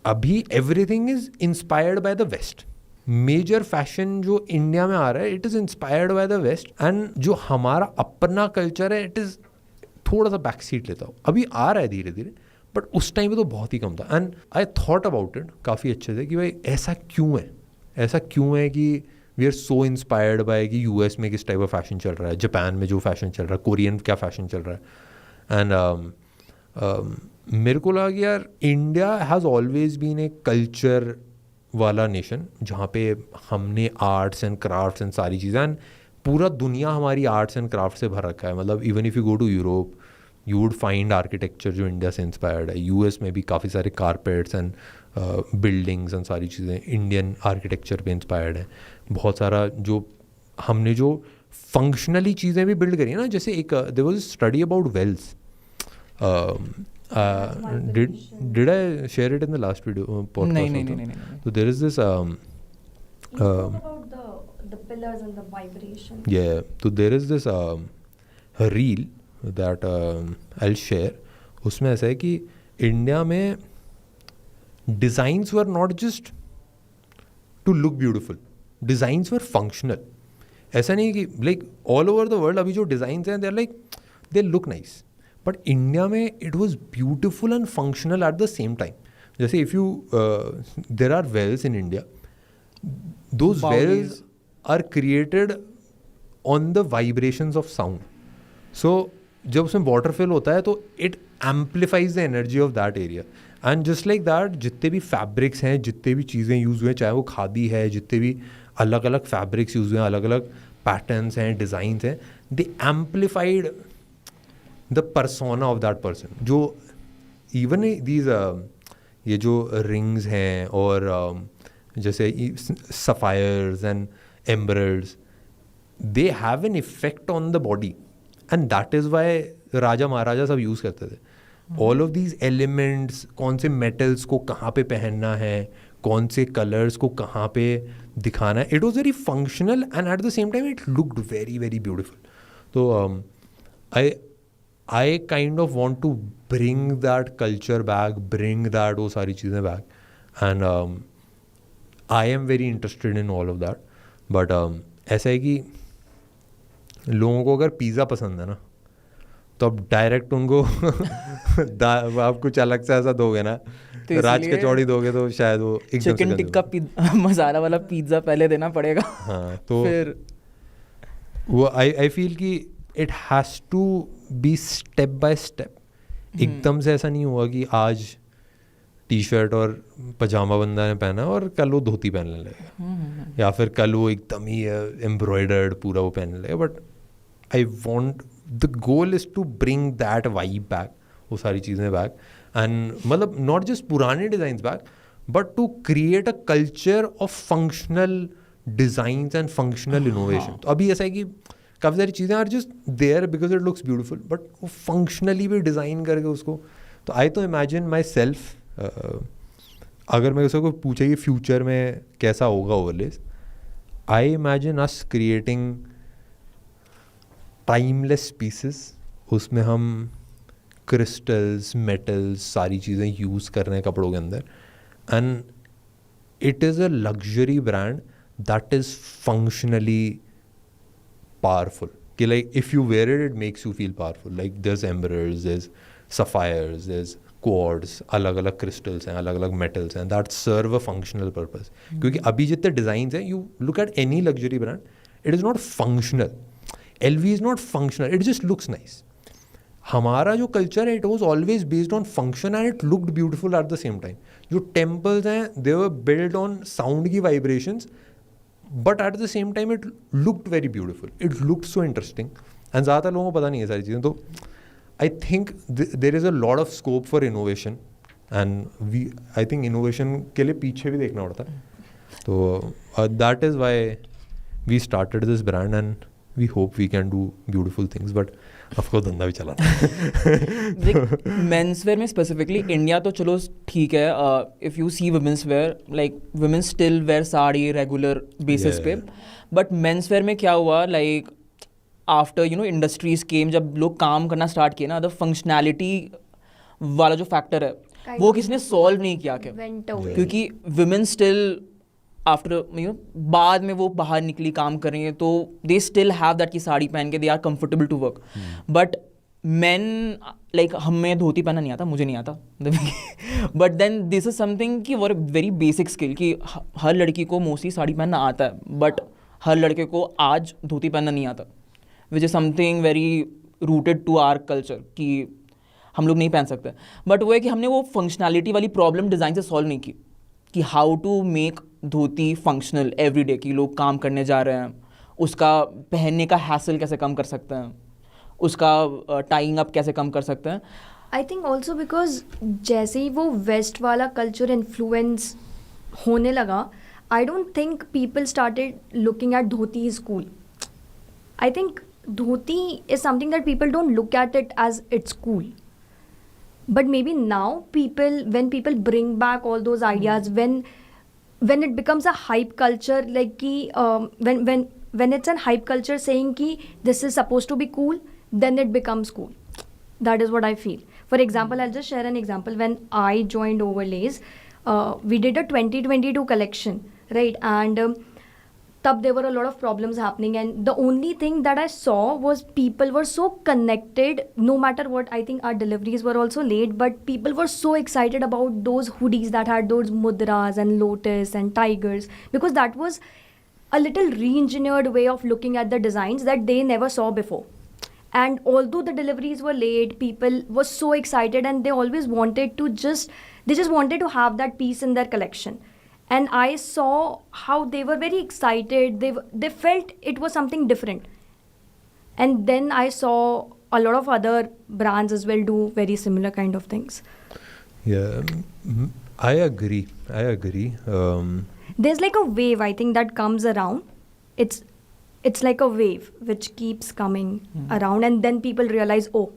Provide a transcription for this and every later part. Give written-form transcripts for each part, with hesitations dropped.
अभी everything is inspired by the west. Major fashion जो India में आ रहा है it is inspired by the west, and जो हमारा अपना कल्चर है इट इज़ थोड़ा सा बैक सीट लेता हो. अभी आ रहा है धीरे धीरे, बट उस टाइम पे तो बहुत ही कम था. And I thought about it काफ़ी अच्छे से कि भाई ऐसा क्यों है कि we are so inspired by कि यूएस में किस टाइप ऑफ फैशन चल रहा है, जापान में जो फैशन चल रहा है, कोरियन क्या फैशन चल रहा है. एंड मेरे को लगा कि यार India has always been a culture वाला नेशन जहाँ पे हमने आर्ट्स एंड क्राफ्ट्स एंड सारी चीज़ें, एंड पूरा दुनिया हमारी आर्ट्स एंड क्राफ्ट से भर रखा है. मतलब even if you go to Europe you would find architecture जो इंडिया से इंस्पायर्ड है. यूएस में भी काफ़ी सारे कारपेट्स एंड बिल्डिंग्स एंड सारी चीज़ें इंडियन आर्किटेक्चर पे इंस्पायर्ड हैं. बहुत सारा जो हमने जो फंक्शनली चीज़ें भी बिल्ड करी है ना, जैसे एक there was a study about whales. did I share it in the last video podcast? No. So there is this You spoke about the pillars and the vibration. yeah, so there is this a reel that I'll share. उसमें ऐसा है कि India में designs were not just to look beautiful, designs were functional. ऐसा नहीं कि like all over the world अभी जो designs हैं they're like they look nice, but India में it was beautiful and functional at the same time. जैसे if you there are wells in India, those wells are created on the vibrations of sound. So जब उसमें water fill होता है तो it amplifies the energy of that area. And just like that जितने भी fabrics हैं, जितने भी चीज़ें यूज़ हुए, चाहे वो खादी है, जितने भी अलग अलग फैब्रिक्स यूज़ हुए हैं, अलग अलग पैटर्न्स हैं, डिज़ाइंस हैं, they amplified the persona of that person. जो इवन दीज ये जो रिंग्स हैं और जैसे sapphires and emeralds, they have an effect on the body, and that is why raja maharaja सब यूज़ करते थे. ऑल ऑफ दीज एलिमेंट्स, कौन से मेटल्स को कहाँ पे पहनना है, कौन से कलर्स को कहाँ पे दिखाना है, it was very functional and eight the same time it looked very very beautiful. तो I kind of want to bring that culture back, bring that वो सारी चीज़ें back, and I am very interested in all of that. But ऐसा है कि लोगों को अगर पिज़्ज़ा पसंद है ना तो अब डायरेक्ट उनको आप कुछ अलग से ऐसा दोगे ना, तो राज कचौड़ी दोगे तो शायद वो चिकन टिक्का मसाला वाला पिज़्ज़ा पहले देना पड़ेगा. हाँ, तो फिर वो I feel that it has to be step by step. एकदम से ऐसा नहीं हुआ कि आज टी शर्ट और पजामा बंदा ने पहना और कल वो धोती पहनने लगेगा, या फिर कल वो एकदम ही एम्ब्रॉयडर्ड पूरा वो पहनने लगेगा. But I want the goal is to bring that vibe back, वो सारी चीज़ें बैक, एंड मतलब नॉट जस्ट पुराने designs back, but to create a culture of functional designs and functional innovation. तो अभी ऐसा है कि काफ़ी सारी चीज़ें are just there because it looks beautiful, but वो फंक्शनली भी डिज़ाइन करके उसको. तो आई तो इमेजिन माई सेल्फ, अगर मैं उसको पूछे कि फ्यूचर में कैसा होगा ओवरलेस, आई imagine us creating timeless pieces. उसमें हम क्रिस्टल्स, मेटल्स, सारी चीज़ें यूज़ कर रहे हैं कपड़ों के अंदर, and it is a luxury brand that is functionally powerful. Like if you wear it, it makes you feel powerful. Like there's emeralds, there's sapphires, there's quartz, अलग-अलग crystals हैं, अलग-अलग metals हैं that serve a functional purpose. क्योंकि अभी जितने designs हैं, you look at any luxury brand, it is not functional. LV is not functional. It just looks nice. हमारा जो culture है, it was always based on function and it looked beautiful at the same time. जो temples हैं, they were built on sound की vibrations. But at the same time it looked very beautiful, it looked so interesting, and ज़्यादातर लोगों को पता नहीं है सारी चीज़ें. तो I think there is a lot of scope for innovation, and I think innovation के लिए पीछे भी देखना पड़ता है. तो that is why we started this brand, and we hope we can do beautiful things. But of course धंधा भी चला मेंस वेयर में स्पेसिफिकली इंडिया तो चलो ठीक है. If you see women's wear, like women still wear sari regular basis पे, but men's wear में क्या हुआ, लाइक आफ्टर इंडस्ट्रीज केम, जब लोग काम करना स्टार्ट किए ना, द फंक्शनैलिटी वाला जो फैक्टर है, वो किसने सॉल्व नहीं किया क्या? Went away. क्योंकि women still after you know बाद में वो बाहर निकली काम कर रही हैं तो दे स्टिल हैव दैट की साड़ी पहन के they are comfortable to work. But man like हमें धोती पहनना नहीं आता, मुझे नहीं आता. But then this is something कि वो वेरी बेसिक स्किल कि हर लड़की को मोस्टली साड़ी पहनना आता है बट हर लड़के को आज धोती पहनना नहीं आता, which is something very rooted to our culture कि हम लोग नहीं पहन सकते. बट वो है कि हमने वो फंक्शनैलिटी वाली प्रॉब्लम डिज़ाइन से सॉल्व नहीं की कि how to make dhoti functional every day. कि लोग काम करने जा रहे हैं, उसका पहनने का हैसल कैसे कम कर सकते हैं, उसका टाइंग अप कैसे कम कर सकते हैं. आई थिंक ऑल्सो बिकॉज जैसे ही वो वेस्ट वाला कल्चर इन्फ्लुएंस होने लगा, I don't think people started looking at dhoti is cool. I think dhoti is something that people don't look at it as it's cool. But maybe now when people bring back all those ideas, when it becomes a hype culture, like ki when it's a hype culture saying ki this is supposed to be cool, then it becomes cool. That is what I feel. For example, I'll just share an example. When I joined Overlays, we did a 2022 collection, right? And tab there were a lot of problems happening, and the only thing that I saw was people were so connected. No matter what, I think our deliveries were also late, but people were so excited about those hoodies that had those mudras and lotus and tigers, because that was a little re-engineered way of looking at the designs that they never saw before. And although the deliveries were late, people were so excited, and they always wanted to they just wanted to have that piece in their collection. And I saw how they were very excited. They felt it was something different. And then I saw a lot of other brands as well do very similar kind of things. Yeah, I agree. There's like a wave, I think, that comes around. It's like a wave which keeps coming around, and then people realize, oh,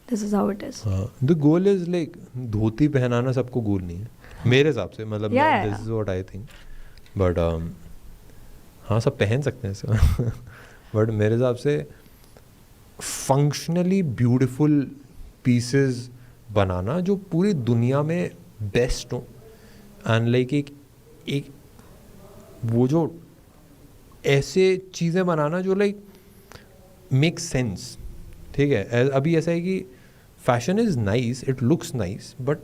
this is how it is. The goal is like धोती पहनाना सबको गोल नहीं है मेरे हिसाब से. मतलब this is what I think. But हाँ, सब पहन सकते हैं इसे. बट मेरे हिसाब से फंक्शनली ब्यूटीफुल पीसेस बनाना जो पूरी दुनिया में बेस्ट हो, एंड लाइक एक वो जो ऐसे चीज़ें बनाना जो लाइक मेक सेंस. ठीक है, अभी ऐसा है कि fashion is nice, it looks nice, but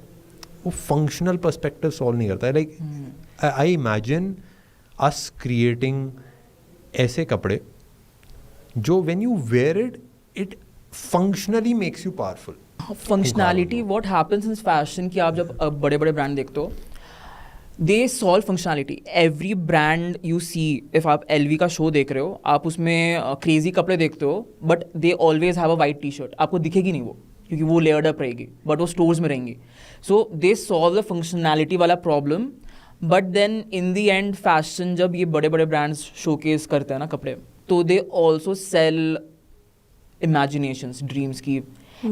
वो फंक्शनल पर्सपेक्टिव सॉल्व नहीं करता है. Like I imagine us creating ऐसे कपड़े जो when you wear it functionally makes you powerful. Functionality what happens in fashion कि आप जब बड़े बड़े ब्रांड देखते हो, they solve functionality. Every brand you see, if आप LV का शो देख रहे हो, आप उसमें क्रेजी कपड़े देखते हो, but they always have a white T shirt. आपको दिखेगी नहीं वो, क्योंकि वो लेयर्ड अप रहेगी, बट वो स्टोर्स में रहेंगी. So they solve the functionality वाला problem. But then in the end fashion जब ये बड़े बड़े ब्रांड्स शोकेस करते हैं ना कपड़े, तो they also sell imaginations, dreams की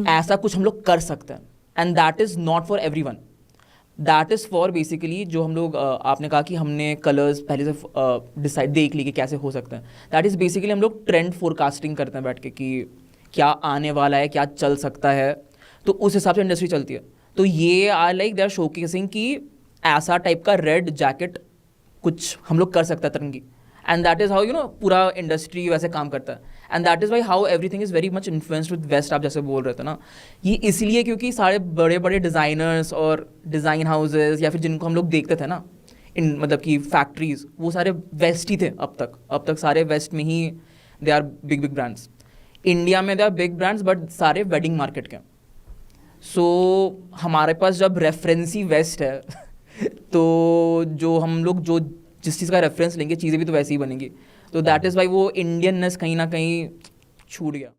ऐसा कुछ हम लोग कर सकते हैं. And that is not for everyone. That is for basically जो हम लोग आपने कहा कि हमने कलर्स पहले से डिसाइड देख ली कि कैसे हो सकते हैं. दैट इज़ बेसिकली हम लोग ट्रेंड फोरकास्टिंग करते हैं बैठ के कि क्या आने वाला है, क्या चल सकता है, तो उस हिसाब से इंडस्ट्री चलती है. तो ये I like they are showcasing कि ऐसा टाइप का रेड जैकेट कुछ हम लोग कर सकते हैं तरंगी. And that is how you know पूरा इंडस्ट्री वैसे काम करता है. And that is why how everything is very much influenced with west. आप जैसे बोल रहे थे ना, ये इसलिए क्योंकि सारे बड़े बड़े डिज़ाइनर्स और डिज़ाइन हाउसेज या फिर जिनको हम लोग देखते थे ना इन मतलब कि फैक्ट्रीज, वो सारे वेस्ट ही थे अब तक सारे वेस्ट में ही they are big brands. India में they are big brands but सारे वेडिंग मार्केट के. सो हमारे पास जब रेफरेंस ही वेस्ट है तो जो हम लोग जो जिस चीज़ का रेफरेंस लेंगे चीज़ें भी तो वैसे ही बनेंगी. तो दैट इज़ वाई वो इंडियननेस कहीं ना कहीं छूट गया.